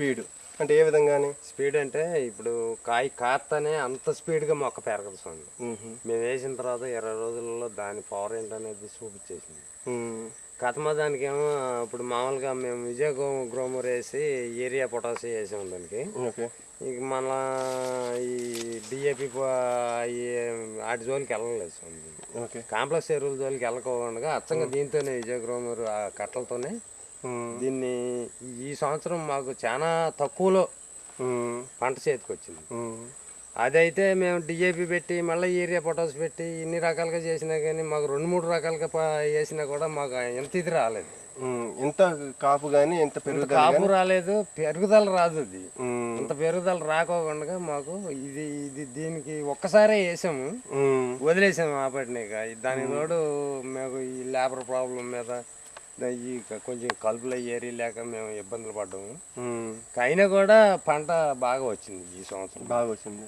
Speed అంటే ఏ విధంగాని? Speed అంటే ఇప్పుడు కాయ కాస్తనే అంత స్పీడ్గా మొక్క పెరగదు స్వామి. మేము వేసిన తర్వాత 20 రోజులలో దాని పవర్ ఏంటనేది చూపించేసింది. కథమ దానికేమో ఇప్పుడు మామూలుగా మేము విజయ గ్రోమర్ వేసి యూరియా పొటాష్ వేసాము దానికి. ఇక మళ్ళా ఈ డిఏపి వాటి జోలికి వెళ్ళలేదు స్వామి. కాంప్లెక్స్ ఎరువుల జోలికి వెళ్ళకోకుండా అచ్చంగా దీంతోనే విజయ గ్రోమర్ ఆ కట్టలతోనే దీన్ని ఈ సంవత్సరం మాకు చాలా తక్కువలో పంట చేతికి వచ్చింది. అదైతే మేము డిఏపి పెట్టి మళ్ళీ యూరియా పొటాష్ పెట్టి ఇన్ని రకాలుగా చేసినా కానీ మాకు 2-3 రకాలుగా వేసినా కూడా మాకు ఎంత ఇది రాలేదు. ఎంత కాపు కానీ ఎంత పెరుగుదల కాపు రాలేదు, పెరుగుదల రాదు. అది ఇంత పెరుగుదల రాకోకుండా మాకు ఇది ఇది దీనికి ఒక్కసారే వేసాము, వదిలేసాము ఆపటినాక. దానికి తోడు మేము ఈ లేబర్ ప్రాబ్లం మీద ఈ కొంచెం కలుపులు ఏరి లేక మేము ఇబ్బందులు పడ్డాము. అయినా కూడా పంట బాగా వచ్చింది ఈ సంవత్సరం. బాగా వచ్చింది.